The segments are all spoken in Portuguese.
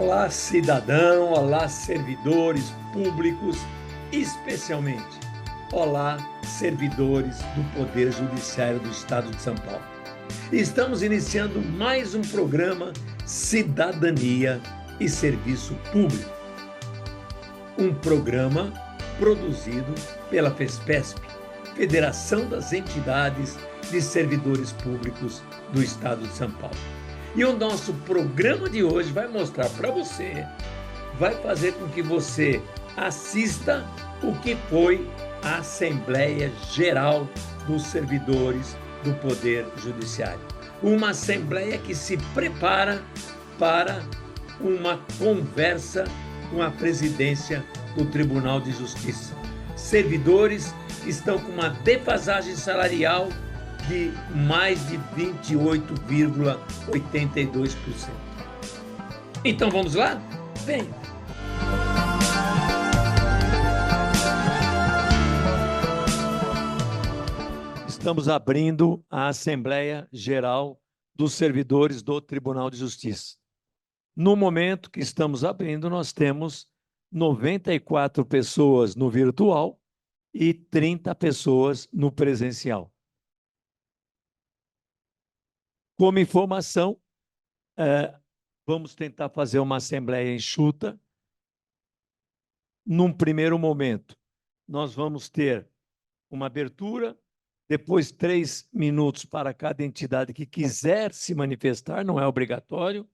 Olá, cidadão, olá, servidores públicos, especialmente, olá, servidores do Poder Judiciário do Estado de São Paulo. Estamos iniciando mais um programa Cidadania e Serviço Público. Um programa produzido pela FESPESP, Federação das Entidades de Servidores Públicos do Estado de São Paulo. E o nosso programa de hoje vai mostrar para você, vai fazer com que você assista o que foi a Assembleia Geral dos Servidores do Poder Judiciário. Uma assembleia que se prepara para uma conversa com a presidência do Tribunal de Justiça. Servidores que estão com uma defasagem salarial de mais de 28,82%. Então vamos lá? Vem! Estamos abrindo a Assembleia Geral dos Servidores do Tribunal de Justiça. No momento que estamos abrindo, nós temos 94 pessoas no virtual e 30 pessoas no presencial. Como informação, vamos tentar fazer uma assembleia enxuta. Num primeiro momento, nós vamos ter uma abertura, depois 3 minutos para cada entidade que quiser se manifestar, não é obrigatório.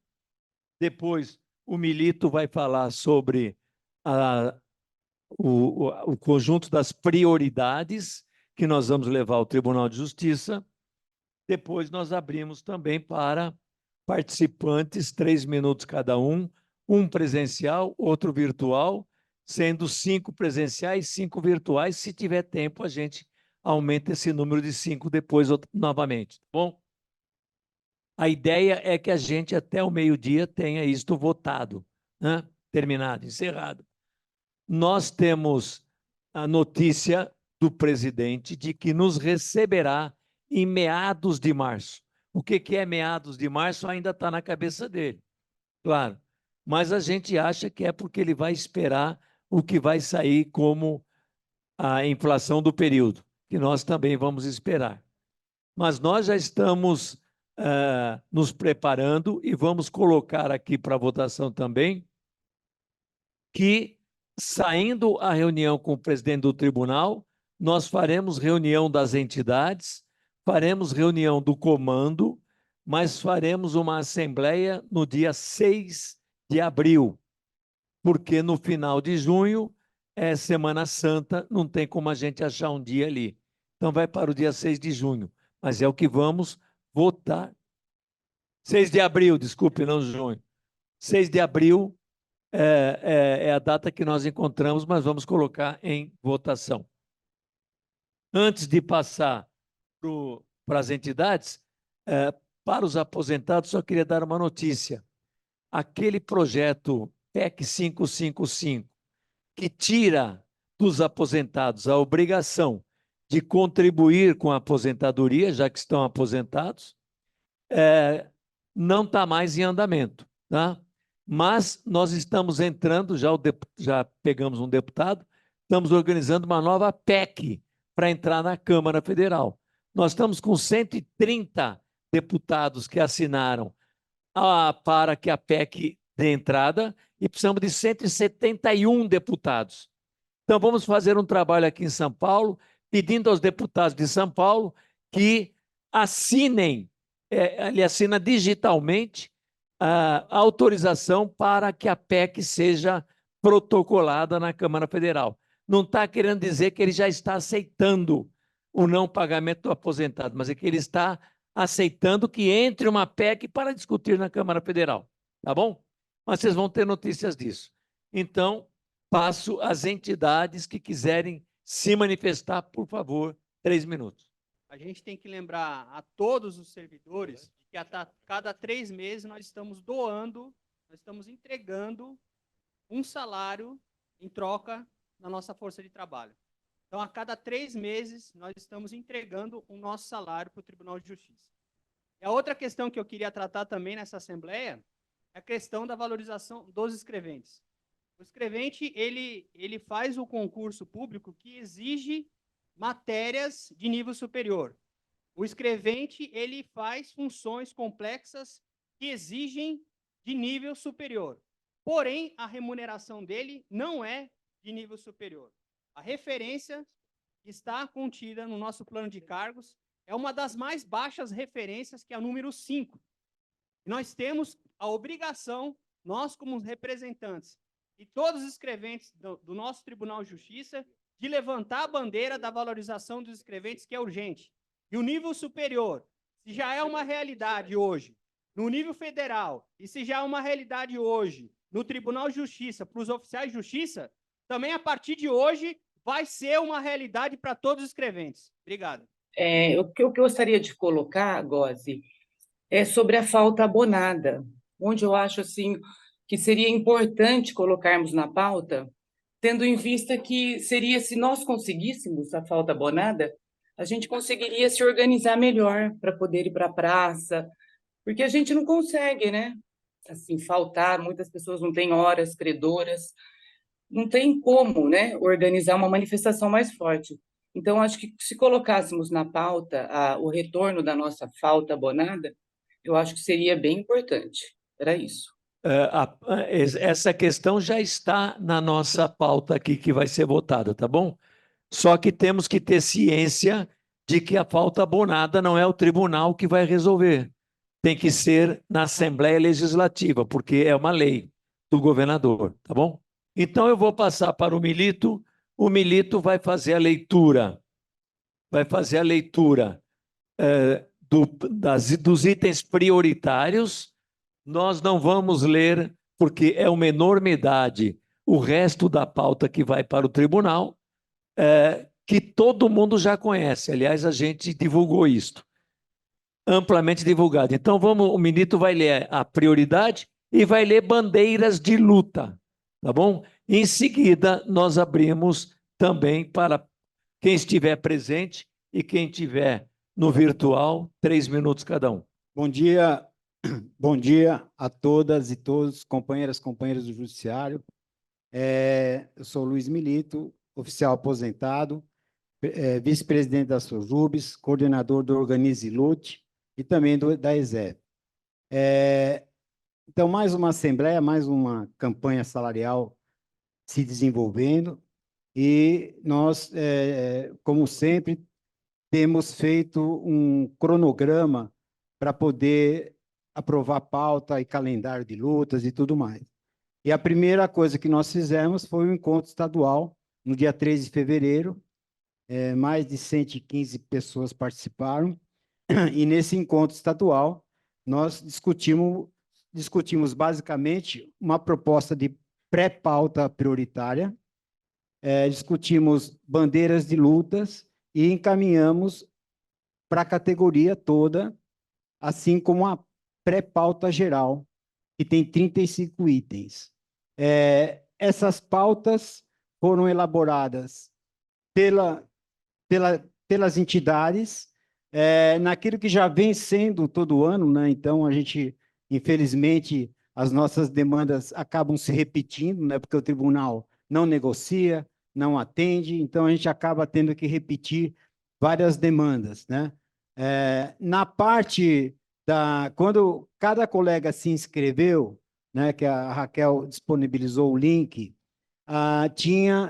Depois, o Milito vai falar sobre o conjunto das prioridades que nós vamos levar ao Tribunal de Justiça. Depois nós abrimos também para participantes, 3 minutos cada um presencial, outro virtual, sendo 5 presenciais, 5 virtuais. Se tiver tempo, a gente aumenta esse número de 5 depois novamente, tá bom? A ideia é que a gente até o meio-dia tenha isto votado, né? Terminado, encerrado. Nós temos a notícia do presidente de que nos receberá em meados de março. O que é meados de março ainda está na cabeça dele, claro. Mas a gente acha que é porque ele vai esperar o que vai sair como a inflação do período, que nós também vamos esperar. Mas nós já estamos nos preparando e vamos colocar aqui para votação também que, saindo a reunião com o presidente do tribunal, nós faremos reunião das entidades, faremos reunião do comando, mas faremos uma assembleia no dia 6 de abril, porque no final de junho é Semana Santa, não tem como a gente achar um dia ali. Então vai para o dia 6 de junho, mas é o que vamos votar. 6 de abril, desculpe, não junho. 6 de abril é a data que nós encontramos, mas vamos colocar em votação. Antes de passar para as entidades, para os aposentados, só queria dar uma notícia. Aquele projeto PEC 555, que tira dos aposentados a obrigação de contribuir com a aposentadoria, já que estão aposentados, não está mais em andamento, tá? Mas nós estamos entrando, já pegamos um deputado, estamos organizando uma nova PEC para entrar na Câmara Federal. Nós estamos com 130 deputados que assinaram para que a PEC dê entrada e precisamos de 171 deputados. Então vamos fazer um trabalho aqui em São Paulo, pedindo aos deputados de São Paulo que assinem, ele assina digitalmente a autorização para que a PEC seja protocolada na Câmara Federal. Não está querendo dizer que ele já está aceitando o não pagamento do aposentado, mas é que ele está aceitando que entre uma PEC para discutir na Câmara Federal, tá bom? Mas vocês vão ter notícias disso. Então, passo às entidades que quiserem se manifestar, por favor, 3 minutos. A gente tem que lembrar a todos os servidores que a cada 3 meses nós estamos doando, nós estamos entregando um salário em troca da nossa força de trabalho. Então, a cada 3 meses, nós estamos entregando o nosso salário para o Tribunal de Justiça. E a outra questão que eu queria tratar também nessa Assembleia é a questão da valorização dos escreventes. O escrevente, ele faz o concurso público que exige matérias de nível superior. O escrevente, ele faz funções complexas que exigem de nível superior. Porém, a remuneração dele não é de nível superior. A referência que está contida no nosso plano de cargos é uma das mais baixas referências, que é a número 5. Nós temos a obrigação, nós como representantes e todos os escreventes do nosso Tribunal de Justiça, de levantar a bandeira da valorização dos escreventes, que é urgente. E o nível superior, se já é uma realidade hoje, no nível federal, e se já é uma realidade hoje, no Tribunal de Justiça, para os oficiais de justiça, também a partir de hoje vai ser uma realidade para todos os escreventes. Obrigado. O que eu gostaria de colocar, Gozi, é sobre a falta abonada, onde eu acho assim que seria importante colocarmos na pauta, tendo em vista que seria, se nós conseguíssemos a falta abonada, a gente conseguiria se organizar melhor para poder ir para a praça, porque a gente não consegue, né? Assim, faltar, muitas pessoas não têm horas credoras, não tem como, né, organizar uma manifestação mais forte. Então, acho que se colocássemos na pauta o retorno da nossa falta abonada, eu acho que seria bem importante. Era isso. Essa questão já está na nossa pauta aqui, que vai ser votada, tá bom? Só que temos que ter ciência de que a falta abonada não é o tribunal que vai resolver. Tem que ser na Assembleia Legislativa, porque é uma lei do governador, tá bom? Então eu vou passar para o Milito vai fazer a leitura, dos itens prioritários. Nós não vamos ler, porque é uma enormidade, o resto da pauta que vai para o tribunal, que todo mundo já conhece. Aliás, a gente divulgou isto, amplamente divulgado. Então, o Milito vai ler a prioridade e vai ler bandeiras de luta, tá bom? Em seguida, nós abrimos também para quem estiver presente e quem estiver no virtual, 3 minutos cada um. Bom dia a todas e todos, companheiras e companheiros do Judiciário. Eu sou Luiz Milito, oficial aposentado, vice-presidente da Sojubes, coordenador do Organize e Lute e também da ESEP. Então, mais uma assembleia, mais uma campanha salarial se desenvolvendo e nós, como sempre, temos feito um cronograma para poder aprovar pauta e calendário de lutas e tudo mais. E a primeira coisa que nós fizemos foi o encontro estadual, no dia 13 de fevereiro, mais de 115 pessoas participaram, e nesse encontro estadual nós discutimos basicamente uma proposta de pré-pauta prioritária, discutimos bandeiras de lutas e encaminhamos para a categoria toda, assim como a pré-pauta geral, que tem 35 itens. Essas pautas foram elaboradas pelas entidades, naquilo que já vem sendo todo ano, né? Então, a gente, infelizmente, as nossas demandas acabam se repetindo, né? Porque o tribunal não negocia, não atende, então a gente acaba tendo que repetir várias demandas, né? Na parte quando cada colega se inscreveu, né, que a Raquel disponibilizou o link, tinha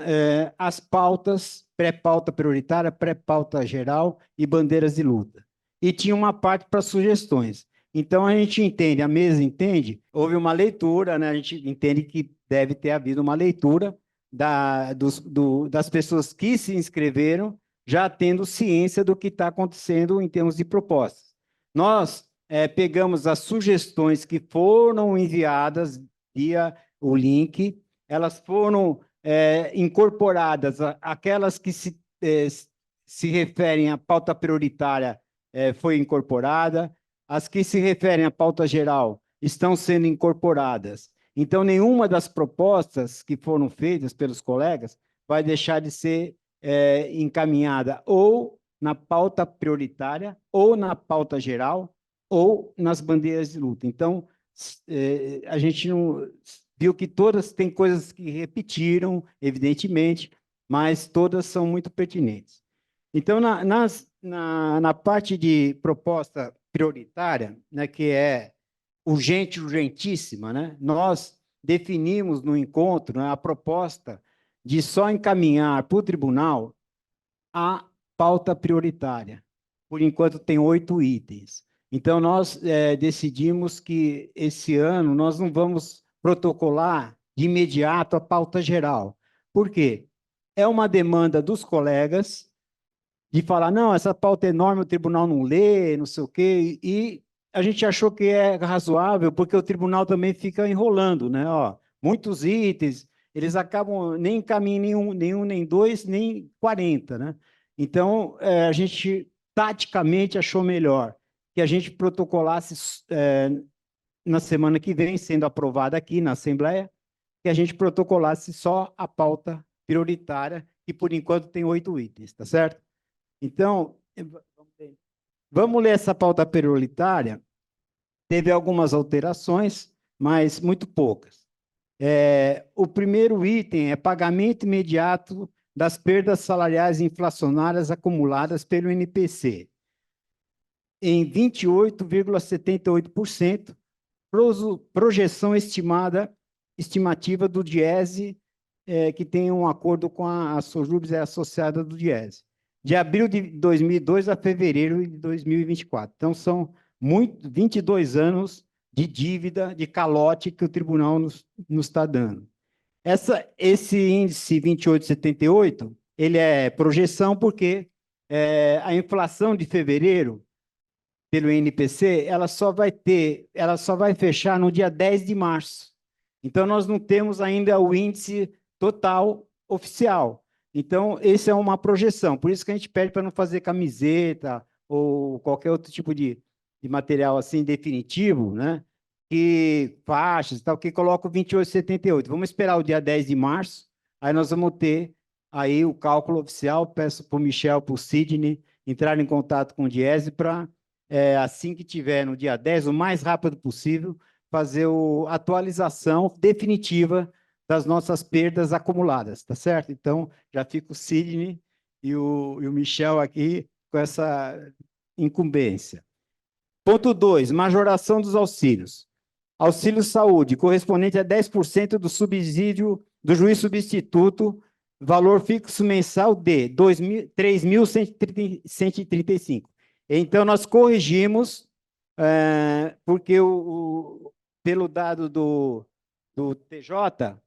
as pautas, pré-pauta prioritária, pré-pauta geral e bandeiras de luta. E tinha uma parte para sugestões. Então, a gente entende, a mesa entende, houve uma leitura, né, a gente entende que deve ter havido uma leitura das pessoas que se inscreveram, já tendo ciência do que está acontecendo em termos de propostas. Nós pegamos as sugestões que foram enviadas via o link, elas foram incorporadas, aquelas que se referem à pauta prioritária foi incorporada, as que se referem à pauta geral estão sendo incorporadas. Então, nenhuma das propostas que foram feitas pelos colegas vai deixar de ser encaminhada ou na pauta prioritária, ou na pauta geral, ou nas bandeiras de luta. Então, a gente não viu que todas têm coisas que repetiram, evidentemente, mas todas são muito pertinentes. Então, na parte de proposta prioritária, né, que é urgente, urgentíssima, né, nós definimos no encontro, né, a proposta de só encaminhar para o tribunal a pauta prioritária. Por enquanto, tem 8 itens. Então, nós decidimos que esse ano nós não vamos protocolar de imediato a pauta geral. Por quê? É uma demanda dos colegas de falar, não, essa pauta é enorme, o tribunal não lê, não sei o quê, e a gente achou que é razoável, porque o tribunal também fica enrolando, né? Ó, muitos itens, eles acabam nem encaminham nenhum, nem dois, nem 40, né? Então, a gente taticamente achou melhor que a gente protocolasse na semana que vem, sendo aprovada aqui na Assembleia, que a gente protocolasse só a pauta prioritária, que por enquanto tem 8 itens, tá certo? Então, vamos ler essa pauta prioritária. Teve algumas alterações, mas muito poucas. O primeiro item é pagamento imediato das perdas salariais inflacionárias acumuladas pelo INPC, em 28,78%, projeção estimativa do Diese, que tem um acordo com a Sojubs, associada do Diese, de abril de 2002 a fevereiro de 2024. Então, são 22 anos de dívida, de calote que o tribunal nos está dando. Esse índice 28,78, ele é projeção porque a inflação de fevereiro, pelo INPC, ela só vai fechar no dia 10 de março. Então, nós não temos ainda o índice total oficial. Então, essa é uma projeção. Por isso que a gente pede para não fazer camiseta ou qualquer outro tipo de material assim definitivo, né? Que faixas e tal, que coloca o 28,78. Vamos esperar o dia 10 de março, aí nós vamos ter aí o cálculo oficial. Peço para o Michel, para o Sidney, entrar em contato com o Diese para, assim que tiver no dia 10, o mais rápido possível, fazer a atualização definitiva das nossas perdas acumuladas, tá certo? Então, já fica o Sidney e o Michel aqui com essa incumbência. Ponto 2, majoração dos auxílios. Auxílio saúde, correspondente a 10% do subsídio do juiz substituto, valor fixo mensal de R$ 3.135. Então, nós corrigimos, porque pelo dado do TJ,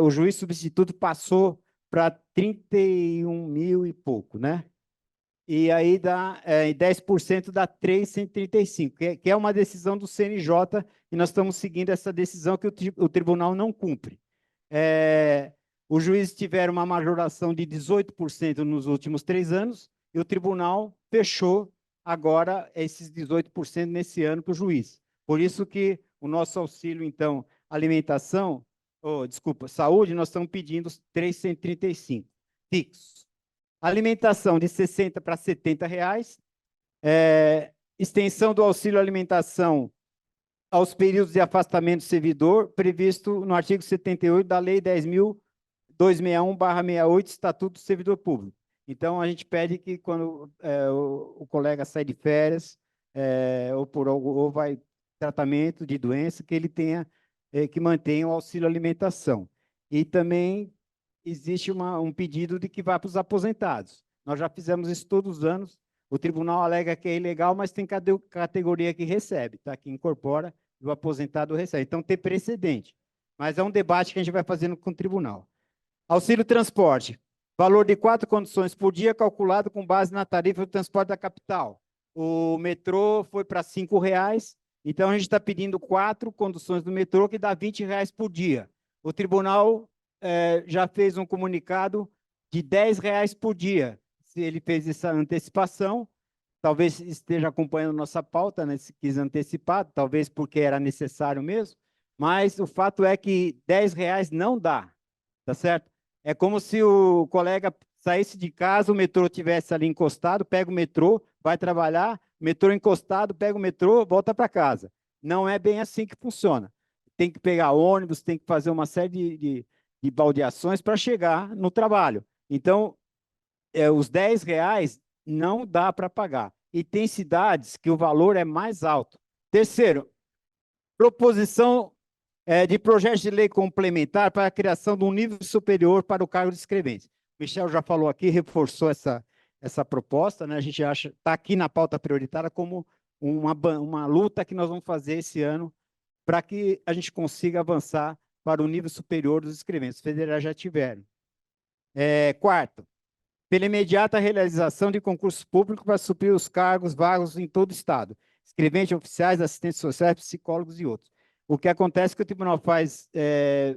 o juiz substituto passou para 31 mil e pouco, né? E aí dá 10% dá 335, que é uma decisão do CNJ, e nós estamos seguindo essa decisão que o tribunal não cumpre. Os juízes tiveram uma majoração de 18% nos últimos 3 anos, e o tribunal fechou agora esses 18% nesse ano para o juiz. Por isso que o nosso auxílio, então, alimentação, saúde, nós estamos pedindo 335, fixos. Alimentação de 60 para 70 reais, extensão do auxílio alimentação aos períodos de afastamento do servidor, previsto no artigo 78 da Lei 10.261/68, Estatuto do Servidor Público. Então, a gente pede que, quando o colega sai de férias, ou vai tratamento de doença, que ele tenha, que mantenha o auxílio alimentação. E também existe um pedido de que vá para os aposentados. Nós já fizemos isso todos os anos. O tribunal alega que é ilegal, mas tem categoria que recebe, tá? Que incorpora e o aposentado recebe. Então, tem precedente. Mas é um debate que a gente vai fazendo com o tribunal. Auxílio transporte. Valor de 4 conduções por dia, calculado com base na tarifa do transporte da capital. O metrô foi para R$ 5,00, então a gente está pedindo 4 conduções do metrô, que dá R$ 20,00 por dia. O tribunal já fez um comunicado de R$ 10,00 por dia. Se ele fez essa antecipação, talvez esteja acompanhando nossa pauta, né? Se quis antecipar, talvez porque era necessário mesmo, mas o fato é que R$ 10,00 não dá, tá certo? É como se o colega saísse de casa, o metrô estivesse ali encostado, pega o metrô, vai trabalhar, metrô encostado, pega o metrô, volta para casa. Não é bem assim que funciona. Tem que pegar ônibus, tem que fazer uma série de baldeações para chegar no trabalho. Então, os R$ 10 não dá para pagar. E tem cidades que o valor é mais alto. Terceiro, proposição de projeto de lei complementar para a criação de um nível superior para o cargo de escrevente. Michel já falou aqui, reforçou essa proposta, né? A gente acha, está aqui na pauta prioritária como uma luta que nós vamos fazer esse ano para que a gente consiga avançar para o nível superior dos escreventes. Os federais já tiveram. Quarto, pela imediata realização de concursos públicos para suprir os cargos vagos em todo o Estado, escreventes oficiais, assistentes sociais, psicólogos e outros. O que acontece é que o tribunal faz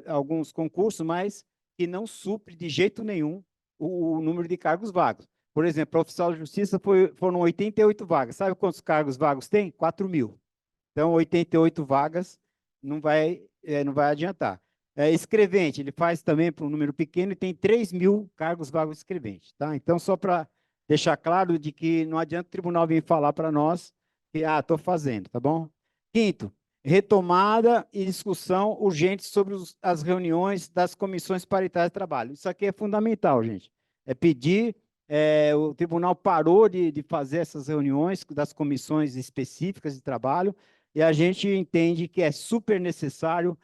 alguns concursos, mas que não supre de jeito nenhum o número de cargos vagos. Por exemplo, para oficial de justiça foram 88 vagas. Sabe quantos cargos vagos tem? 4.000. Então, 88 vagas não vai adiantar. Escrevente, ele faz também para um número pequeno e tem 3.000 cargos vagos de escrevente. Tá? Então, só para deixar claro de que não adianta o tribunal vir falar para nós que, estou fazendo, tá bom? Quinto, retomada e discussão urgente sobre as reuniões das comissões paritárias de trabalho. Isso aqui é fundamental, gente. É pedir, o tribunal parou de fazer essas reuniões das comissões específicas de trabalho e a gente entende que é super necessário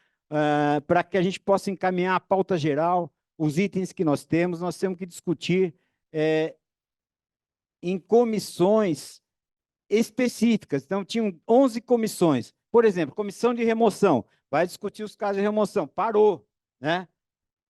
para que a gente possa encaminhar a pauta geral, os itens que nós temos que discutir em comissões específicas. Então, tinham 11 comissões. Por exemplo, comissão de remoção, vai discutir os casos de remoção, parou, né?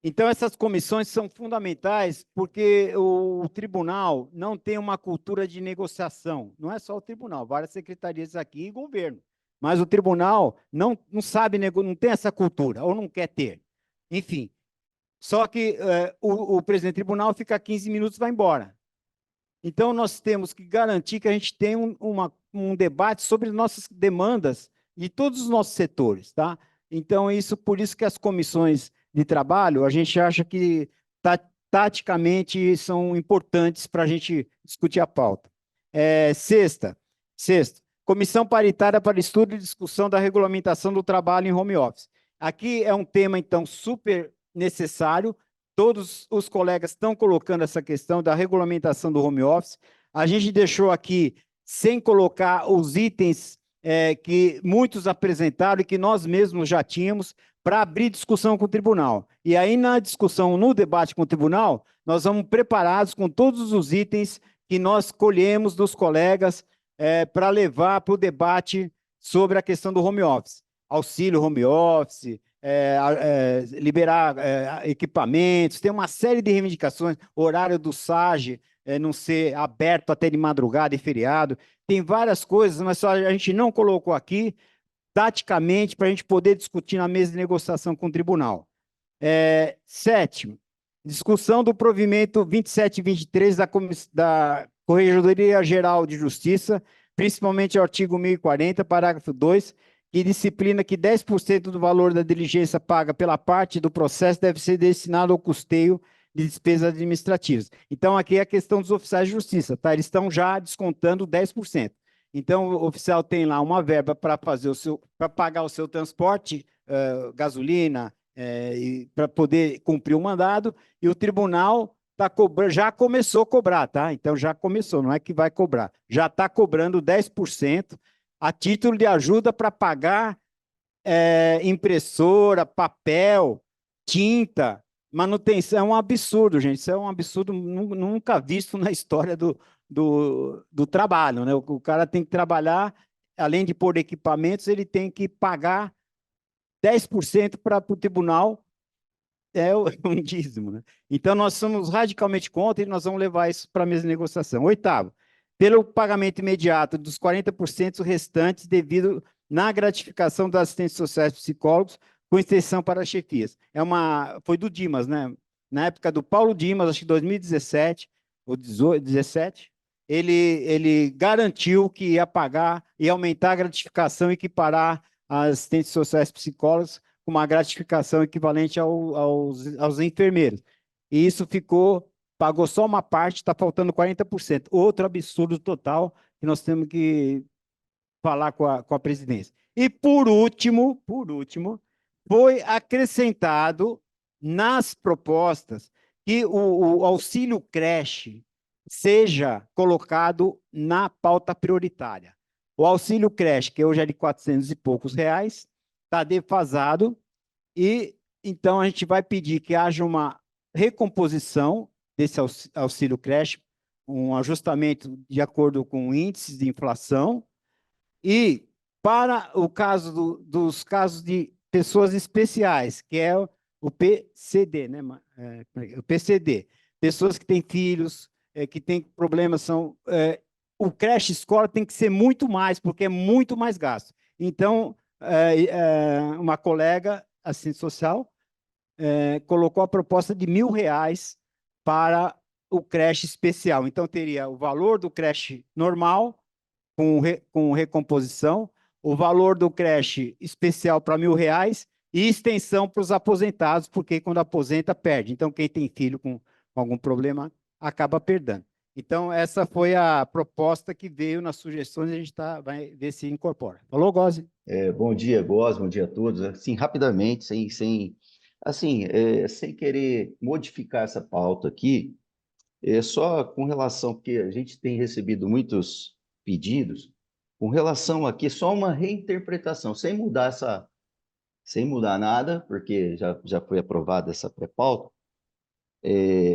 Então, essas comissões são fundamentais porque o tribunal não tem uma cultura de negociação. Não é só o tribunal, várias secretarias aqui e governo. Mas o tribunal não sabe, não tem essa cultura, ou não quer ter. Enfim, só que o presidente do tribunal fica 15 minutos e vai embora. Então, nós temos que garantir que a gente tem um debate sobre nossas demandas de todos os nossos setores, tá? Então, por isso que as comissões de trabalho, a gente acha que taticamente são importantes para a gente discutir a pauta. Sexto, comissão paritária para estudo e discussão da regulamentação do trabalho em home office. Aqui é um tema, então, super necessário. Todos os colegas estão colocando essa questão da regulamentação do home office. A gente deixou aqui, sem colocar os itens que muitos apresentaram e que nós mesmos já tínhamos, para abrir discussão com o tribunal. E aí, na discussão, no debate com o tribunal, nós vamos preparados com todos os itens que nós colhemos dos colegas para levar para o debate sobre a questão do home office. Auxílio home office, liberar equipamentos, tem uma série de reivindicações, horário do SAGE não ser aberto até de madrugada e feriado, tem várias coisas, mas só a gente não colocou aqui, taticamente, para a gente poder discutir na mesa de negociação com o tribunal. Sétimo, discussão do provimento 27 e 23 da Corregedoria Geral de Justiça, principalmente o artigo 1040, parágrafo 2, que disciplina que 10% do valor da diligência paga pela parte do processo deve ser destinado ao custeio de despesas administrativas. Então, aqui é a questão dos oficiais de justiça, tá? Eles estão já descontando 10%. Então, o oficial tem lá uma verba para pagar o seu transporte, gasolina, para poder cumprir o mandado, e o tribunal já começou a cobrar, tá? Então, já começou, não é que vai cobrar. Já está cobrando 10% a título de ajuda para pagar impressora, papel, tinta, manutenção. É um absurdo, gente. Isso é um absurdo nunca visto na história do trabalho, né? O cara tem que trabalhar, além de pôr equipamentos, ele tem que pagar 10% para o tribunal, um dízimo, né? Então, nós somos radicalmente contra e nós vamos levar isso para a mesa de negociação. Oitavo, pelo pagamento imediato dos 40% restantes devido na gratificação das assistentes sociais e psicólogos, com extensão para as chefias. Foi do Dimas, né? Na época do Paulo Dimas, acho que 2017 ou 2017, ele garantiu que ia pagar e aumentar a gratificação e equiparar as assistentes sociais e psicólogos com uma gratificação equivalente aos enfermeiros. E isso pagou só uma parte, está faltando 40%. Outro absurdo total que nós temos que falar com a presidência. E por último, foi acrescentado nas propostas que o auxílio creche seja colocado na pauta prioritária. O auxílio creche, que hoje é de 400 e poucos reais, está defasado e então a gente vai pedir que haja uma recomposição desse auxílio creche, um ajustamento de acordo com índices de inflação e para o caso dos casos de pessoas especiais, que é o PCD, né? O PCD, pessoas que têm filhos, que têm problemas, o creche escola tem que ser muito mais, porque é muito mais gasto. Então, uma colega assistente social colocou a proposta de R$ 1.000 para o creche especial. Então, teria o valor do creche normal, com recomposição, o valor do creche especial para R$ 1.000 e extensão para os aposentados, porque quando aposenta, perde. Então, quem tem filho com algum problema acaba perdendo. Então, essa foi a proposta que veio nas sugestões, a gente vai ver se incorpora. Falou, Gozi? Bom dia, Góes, bom dia a todos. Assim, rapidamente, sem querer modificar essa pauta aqui, só com relação, porque a gente tem recebido muitos pedidos, com relação aqui, só uma reinterpretação, sem mudar nada, porque já foi aprovada essa pré-pauta,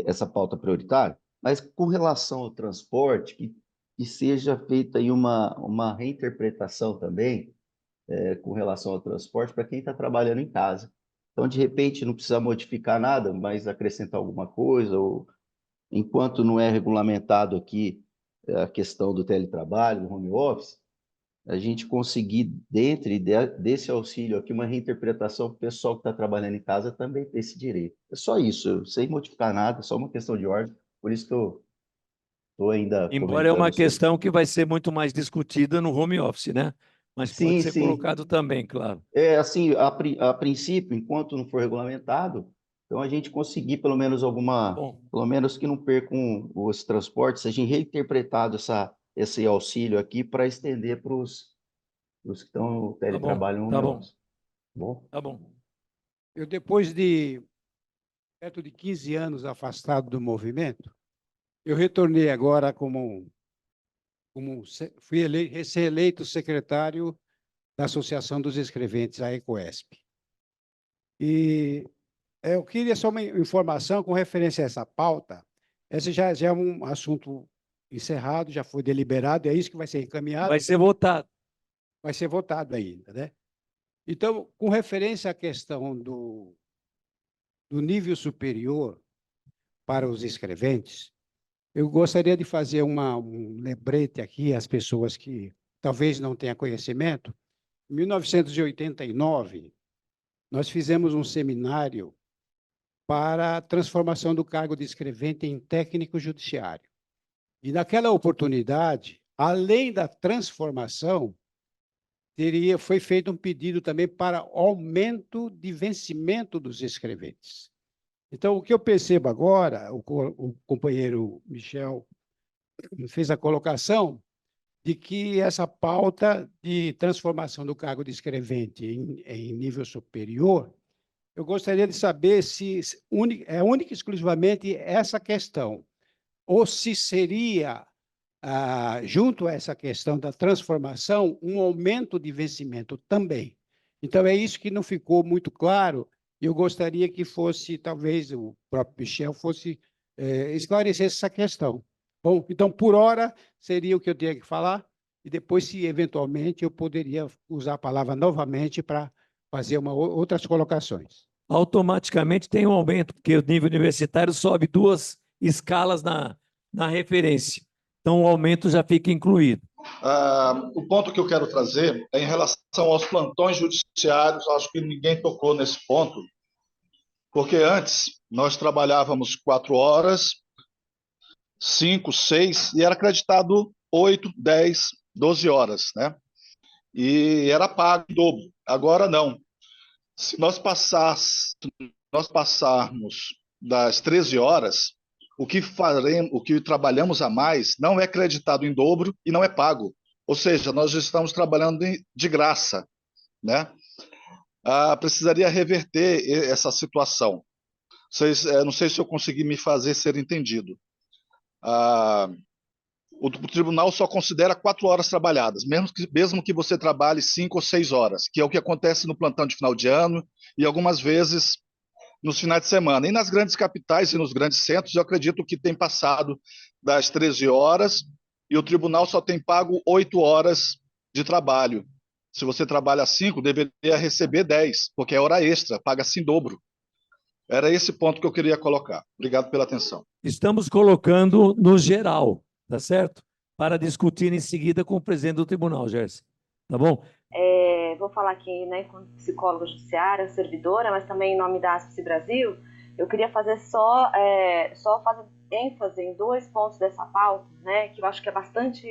essa pauta prioritária, mas com relação ao transporte, que seja feita aí uma reinterpretação também, com relação ao transporte para quem está trabalhando em casa. Então, de repente, não precisa modificar nada, mas acrescentar alguma coisa, ou enquanto não é regulamentado aqui a questão do teletrabalho, do home office, a gente conseguir, dentro desse auxílio aqui, uma reinterpretação para o pessoal que está trabalhando em casa também ter esse direito. É só isso, sem modificar nada, só uma questão de ordem, por isso que eu estou ainda Embora é uma comentando sobre. questão que vai ser muito mais discutida no home office, né? Mas pode Sim, ser sim. colocado também, claro. Assim, a princípio, enquanto não for regulamentado, então a gente conseguir pelo menos Bom, pelo menos que não percam os transportes, seja reinterpretado esse auxílio aqui para estender para os que estão no teletrabalho no tá home bom, office. Bom? tá bom. Eu, depois de perto de 15 anos afastado do movimento, eu retornei agora fui recém-eleito secretário da Associação dos Escreventes, a ECOESP. E eu queria só uma informação com referência a essa pauta. Esse já é um assunto encerrado, já foi deliberado, é isso que vai ser encaminhado? Vai ser votado. Vai ser votado ainda, né? Então, com referência à questão do nível superior para os escreventes, eu gostaria de fazer um lembrete aqui às pessoas que talvez não tenham conhecimento. Em 1989, nós fizemos um seminário para a transformação do cargo de escrevente em técnico judiciário. E naquela oportunidade, além da transformação, foi feito um pedido também para aumento de vencimento dos escreventes. Então, o que eu percebo agora, o companheiro Michel fez a colocação de que essa pauta de transformação do cargo de escrevente em nível superior, eu gostaria de saber se é única e exclusivamente essa questão, ou se seria, junto a essa questão da transformação, um aumento de vencimento também. Então, é isso que não ficou muito claro, e eu gostaria que fosse, talvez, o próprio Michel esclarecesse essa questão. Bom, então, por hora, seria o que eu tinha que falar, e depois, se eventualmente, eu poderia usar a palavra novamente para fazer outras colocações. Automaticamente tem um aumento, porque o nível universitário sobe 2 escalas na referência. Então, o aumento já fica incluído. O ponto que eu quero trazer é em relação aos plantões judiciários. Acho que ninguém tocou nesse ponto, porque antes nós trabalhávamos 4 horas, 5, 6, e era acreditado 8, 10, 12 horas, né? E era pago em dobro. Agora não. Se nós passarmos das 13 horas, o que trabalhamos a mais não é acreditado em dobro e não é pago. Ou seja, nós estamos trabalhando de graça. né? Precisaria reverter essa situação. Não sei se eu consegui me fazer ser entendido. O tribunal só considera 4 horas trabalhadas, mesmo que você trabalhe 5 ou 6 horas, que é o que acontece no plantão de final de ano e algumas vezes nos finais de semana. E nas grandes capitais e nos grandes centros, eu acredito que tem passado das 13 horas e o tribunal só tem pago 8 horas de trabalho. Se você trabalha 5, deveria receber 10, porque é hora extra, paga-se em dobro. Era esse ponto que eu queria colocar. Obrigado pela atenção. Estamos colocando no geral, tá certo? Para discutir em seguida com o presidente do tribunal, Gerson. Tá bom? Vou falar aqui, né, como psicóloga judiciária, servidora, mas também em nome da ASPSE Brasil, eu queria fazer só fazer ênfase em 2 pontos dessa pauta, né, que eu acho que é bastante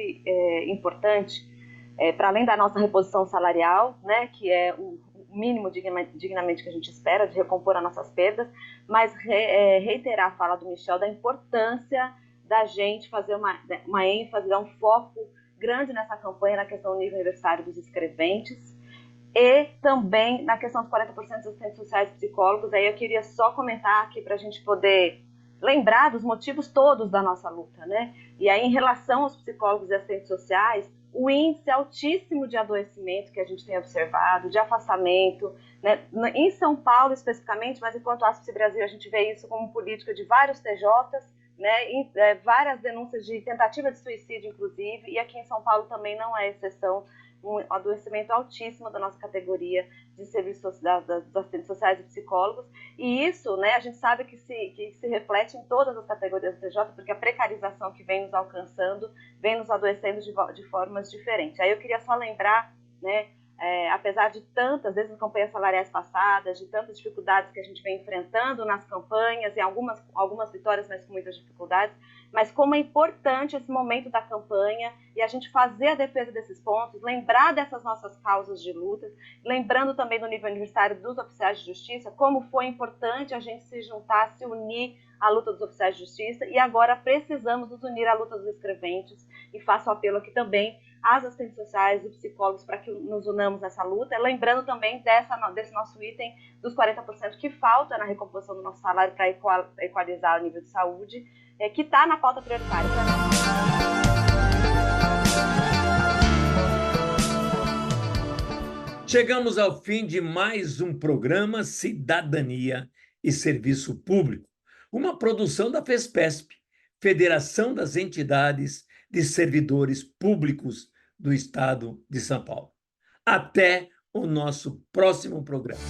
importante, para além da nossa reposição salarial, né, que é o mínimo dignamente que a gente espera de recompor as nossas perdas, mas reiterar a fala do Michel da importância da gente fazer uma ênfase, dar um foco grande nessa campanha na questão do nível universitário dos escreventes e também na questão dos 40% dos assistentes sociais e psicólogos. Aí eu queria só comentar aqui para a gente poder lembrar dos motivos todos da nossa luta, né? E aí, em relação aos psicólogos e assistentes sociais, o índice altíssimo de adoecimento que a gente tem observado, de afastamento, né? Em São Paulo especificamente, mas enquanto ASPSE Brasil a gente vê isso como política de vários TJs, né? Várias denúncias de tentativa de suicídio, inclusive, e aqui em São Paulo também não é exceção, um adoecimento altíssimo da nossa categoria de serviços dos assistentes sociais e psicólogos, e isso, né, a gente sabe que se reflete em todas as categorias do TJ, porque a precarização que vem nos alcançando, vem nos adoecendo de formas diferentes. Aí eu queria só lembrar, né, apesar de tantas, desde as campanhas salariais passadas, de tantas dificuldades que a gente vem enfrentando nas campanhas, e algumas vitórias, mas com muitas dificuldades, mas como é importante esse momento da campanha e a gente fazer a defesa desses pontos, lembrar dessas nossas causas de luta, lembrando também do nível universitário dos oficiais de justiça, como foi importante a gente se juntar, se unir à luta dos oficiais de justiça, e agora precisamos nos unir à luta dos escreventes, e faço apelo aqui também às assistentes sociais e psicólogos para que nos unamos nessa luta, lembrando também desse nosso item dos 40% que falta na recomposição do nosso salário para equalizar o nível de saúde, que está na pauta prioritária. Chegamos ao fim de mais um programa Cidadania e Serviço Público, uma produção da FESPESP, Federação das Entidades de Servidores Públicos do Estado de São Paulo. Até o nosso próximo programa.